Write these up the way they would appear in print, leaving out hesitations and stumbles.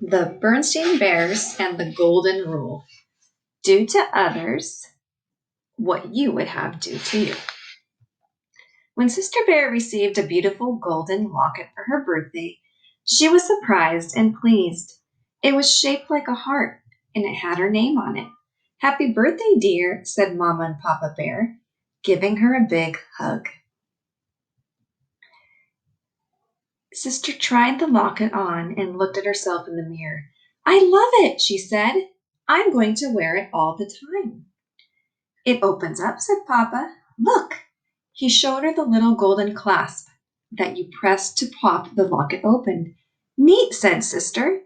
The Bernstein Bears and the Golden Rule. Do to others what you would have do to you. When Sister Bear received a beautiful golden locket for her birthday, she was surprised and pleased. It was shaped like a heart, and it had her name on it. Happy birthday, dear, said Mama and Papa Bear, giving her a big hug. Sister tried the locket on and looked at herself in the mirror. I love it, she said. I'm going to wear it all the time. It opens up, said Papa. Look! He showed her the little golden clasp that you press to pop the locket open. Neat, said Sister.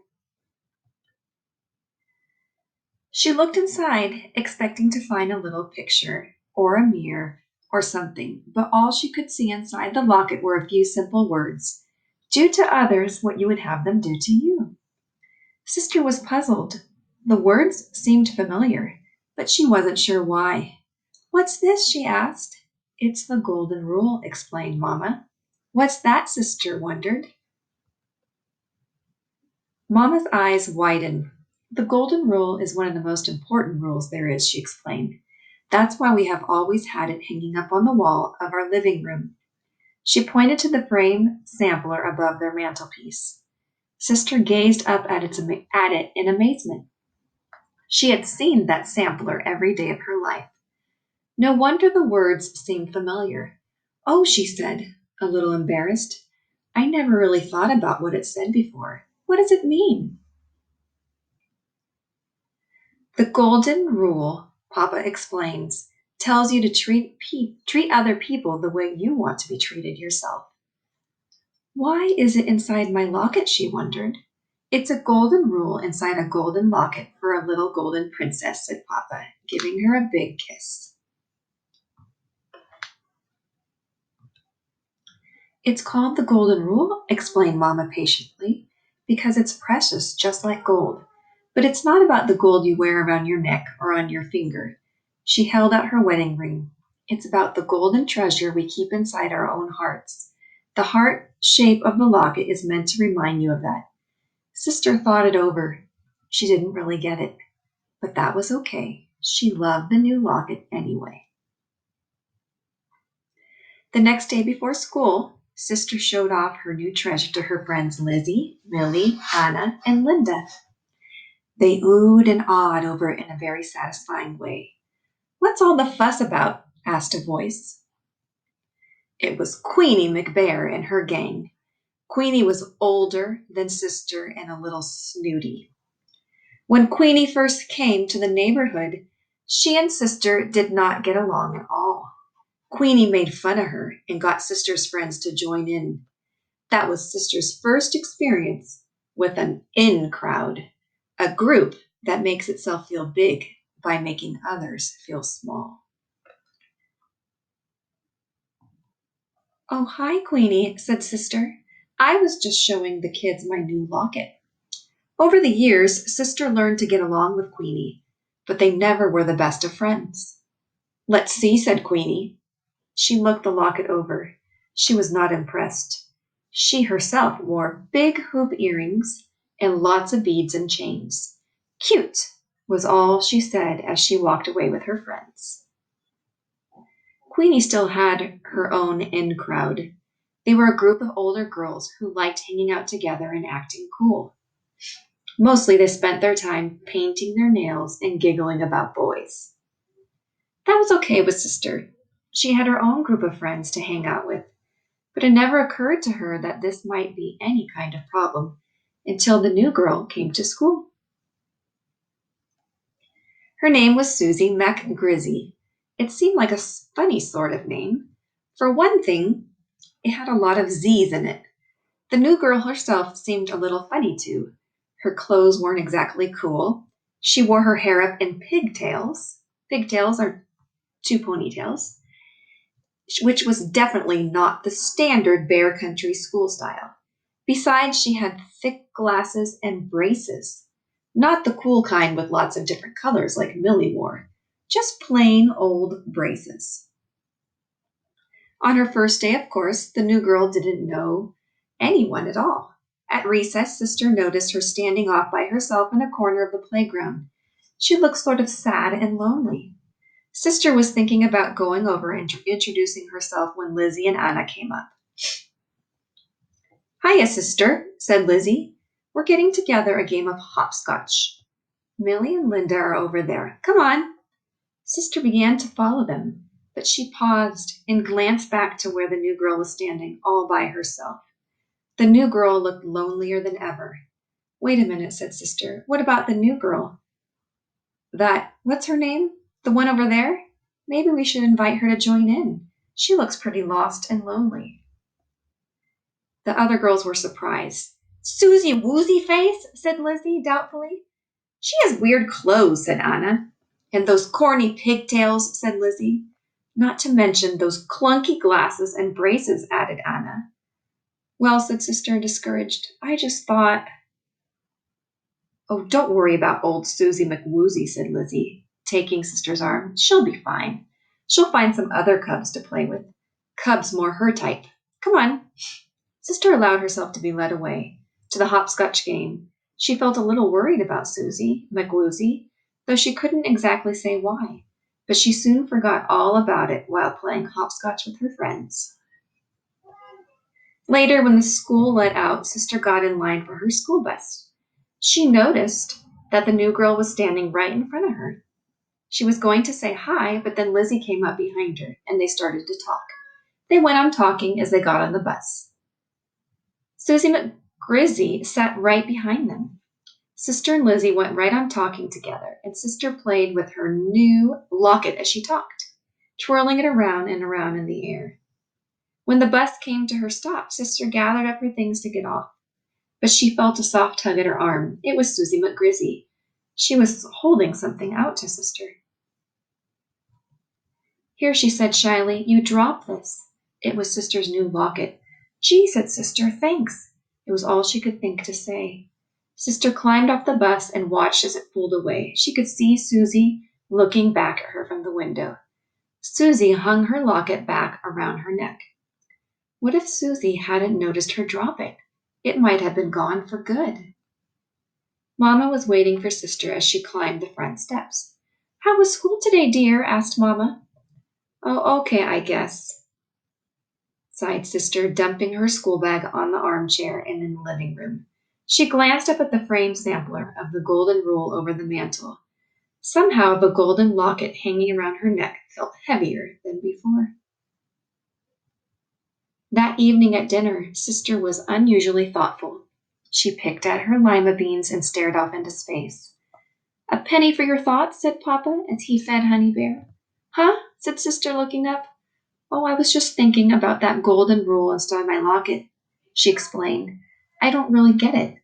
She looked inside, expecting to find a little picture or a mirror or something, but all she could see inside the locket were a few simple words. Do to others what you would have them do to you. Sister was puzzled. The words seemed familiar, but she wasn't sure why. What's this? She asked. It's the Golden Rule, explained Mama. What's that? Sister wondered. Mama's eyes widened. The Golden Rule is one of the most important rules there is, she explained. That's why we have always had it hanging up on the wall of our living room. She pointed to the frame sampler above their mantelpiece. Sister gazed up at it in amazement. She had seen that sampler every day of her life. No wonder the words seemed familiar. Oh, she said, a little embarrassed. I never really thought about what it said before. What does it mean? The Golden Rule, Papa explains, tells you to treat other people the way you want to be treated yourself. Why is it inside my locket? She wondered. It's a golden rule inside a golden locket for a little golden princess, said Papa, giving her a big kiss. It's called the Golden Rule, explained Mama patiently, because it's precious just like gold. But it's not about the gold you wear around your neck or on your finger. She held out her wedding ring. It's about the golden treasure we keep inside our own hearts. The heart shape of the locket is meant to remind you of that. Sister thought it over. She didn't really get it, but that was okay. She loved the new locket anyway. The next day before school, Sister showed off her new treasure to her friends Lizzie, Millie, Anna, and Linda. They oohed and awed over it in a very satisfying way. What's all the fuss about? Asked a voice. It was Queenie McBear and her gang. Queenie was older than Sister and a little snooty. When Queenie first came to the neighborhood, she and Sister did not get along at all. Queenie made fun of her and got Sister's friends to join in. That was Sister's first experience with an in crowd, a group that makes itself feel big by making others feel small. Oh, hi, Queenie, said Sister. I was just showing the kids my new locket. Over the years, Sister learned to get along with Queenie, but they never were the best of friends. Let's see, said Queenie. She looked the locket over. She was not impressed. She herself wore big hoop earrings and lots of beads and chains. Cute, was all she said as she walked away with her friends. Queenie still had her own in crowd. They were a group of older girls who liked hanging out together and acting cool. Mostly they spent their time painting their nails and giggling about boys. That was okay with Sister. She had her own group of friends to hang out with, but it never occurred to her that this might be any kind of problem until the new girl came to school. Her name was Susie MacGrizzy. It seemed like a funny sort of name. For one thing, it had a lot of Z's in it. The new girl herself seemed a little funny too. Her clothes weren't exactly cool. She wore her hair up in pigtails. Pigtails are two ponytails, which was definitely not the standard Bear Country school style. Besides, she had thick glasses and braces. Not the cool kind with lots of different colors like Millie wore, just plain old braces. On her first day, of course, the new girl didn't know anyone at all. At recess, Sister noticed her standing off by herself in a corner of the playground. She looked sort of sad and lonely. Sister was thinking about going over and introducing herself when Lizzie and Anna came up. "Hiya, Sister," said Lizzie. "We're getting together a game of hopscotch. Millie and Linda are over there. Come on." Sister began to follow them, but she paused and glanced back to where the new girl was standing, all by herself. The new girl looked lonelier than ever. "Wait a minute," said Sister. "What about the new girl? What's her name? The one over there? Maybe we should invite her to join in. She looks pretty lost and lonely." The other girls were surprised. "Susie Woozy Face," said Lizzie doubtfully. "She has weird clothes," said Anna. "And those corny pigtails," said Lizzie. "Not to mention those clunky glasses and braces," added Anna. "Well," said Sister, discouraged, "I just thought—" "Oh, don't worry about old Susie McWoozy," said Lizzie, taking Sister's arm. "She'll be fine. She'll find some other cubs to play with. Cubs more her type. Come on." Sister allowed herself to be led away to the hopscotch game. She felt a little worried about Susie McWoozy, though she couldn't exactly say why. But she soon forgot all about it while playing hopscotch with her friends. Later, when the school let out, Sister got in line for her school bus. She noticed that the new girl was standing right in front of her. She was going to say hi, but then Lizzie came up behind her, and they started to talk. They went on talking as they got on the bus. Susie McGrizzy sat right behind them. Sister and Lizzie went right on talking together, and Sister played with her new locket as she talked, twirling it around and around in the air. When the bus came to her stop, Sister gathered up her things to get off, but she felt a soft tug at her arm. It was Susie McGrizzy. She was holding something out to Sister. "Here," she said shyly, "you dropped this." It was Sister's new locket. "Gee," said Sister, "thanks." It was all she could think to say. Sister climbed off the bus and watched as it pulled away. She could see Susie looking back at her from the window. Susie hung her locket back around her neck. What if Susie hadn't noticed her drop it? It might have been gone for good. Mama was waiting for Sister as she climbed the front steps. "How was school today, dear?" asked Mama. "Oh, okay, I guess," sighed Sister, dumping her school bag on the armchair in the living room. She glanced up at the framed sampler of the golden rule over the mantel. Somehow the golden locket hanging around her neck felt heavier than before. That evening at dinner, Sister was unusually thoughtful. She picked at her lima beans and stared off into space. "A penny for your thoughts," said Papa as he fed Honey Bear. "Huh?" said Sister, looking up. "Oh, I was just thinking about that golden rule instead of my locket," she explained. "I don't really get it.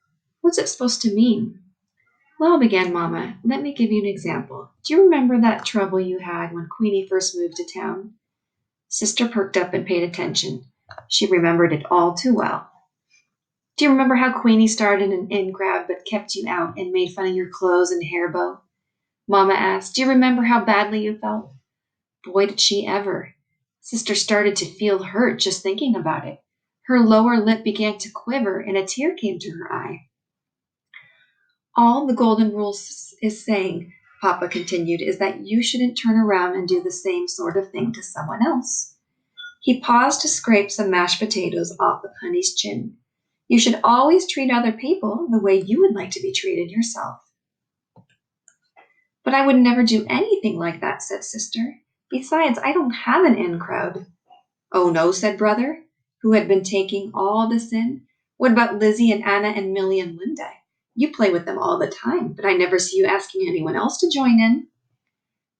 What's it supposed to mean?" "Well," began Mama, "let me give you an example. Do you remember that trouble you had when Queenie first moved to town?" Sister perked up and paid attention. She remembered it all too well. "Do you remember how Queenie started an in crowd but kept you out and made fun of your clothes and hair bow?" Mama asked. "Do you remember how badly you felt?" Boy, did she ever. Sister started to feel hurt just thinking about it. Her lower lip began to quiver and a tear came to her eye. "All the golden rule is saying," Papa continued, "is that you shouldn't turn around and do the same sort of thing to someone else." He paused to scrape some mashed potatoes off of Honey's chin. "You should always treat other people the way you would like to be treated yourself." "But I would never do anything like that," said Sister. "Besides, I don't have an in crowd." "Oh, no," said Brother, who had been taking all this in. "What about Lizzie and Anna and Millie and Linda? You play with them all the time, but I never see you asking anyone else to join in."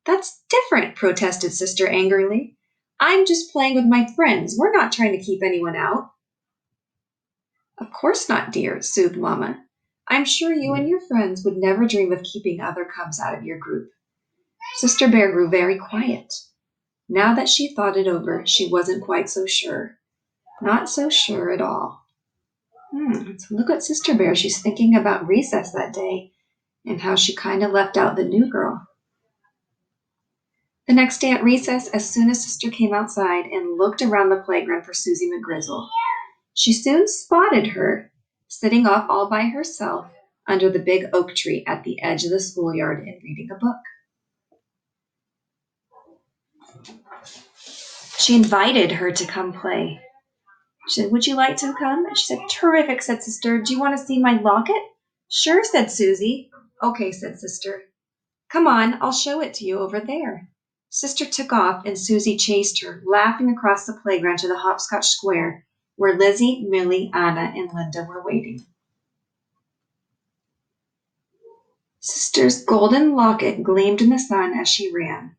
"That's different," protested Sister angrily. "I'm just playing with my friends. We're not trying to keep anyone out." "Of course not, dear," soothed Mama. "I'm sure you and your friends would never dream of keeping other cubs out of your group." Sister Bear grew very quiet. Now that she thought it over, she wasn't quite so sure. Not so sure at all. So look at Sister Bear. She's thinking about recess that day and how she kind of left out the new girl. The next day at recess, as soon as Sister came outside and looked around the playground for Susie McGrizzle, she soon spotted her sitting off all by herself under the big oak tree at the edge of the schoolyard and reading a book. She invited her to come play. She said, "Would you like to come?" She said, "Terrific," said Sister. "Do you want to see my locket?" "Sure," said Susie. "Okay," said Sister. "Come on, I'll show it to you over there." Sister took off, and Susie chased her, laughing across the playground to the hopscotch square, where Lizzie, Millie, Anna, and Linda were waiting. Sister's golden locket gleamed in the sun as she ran.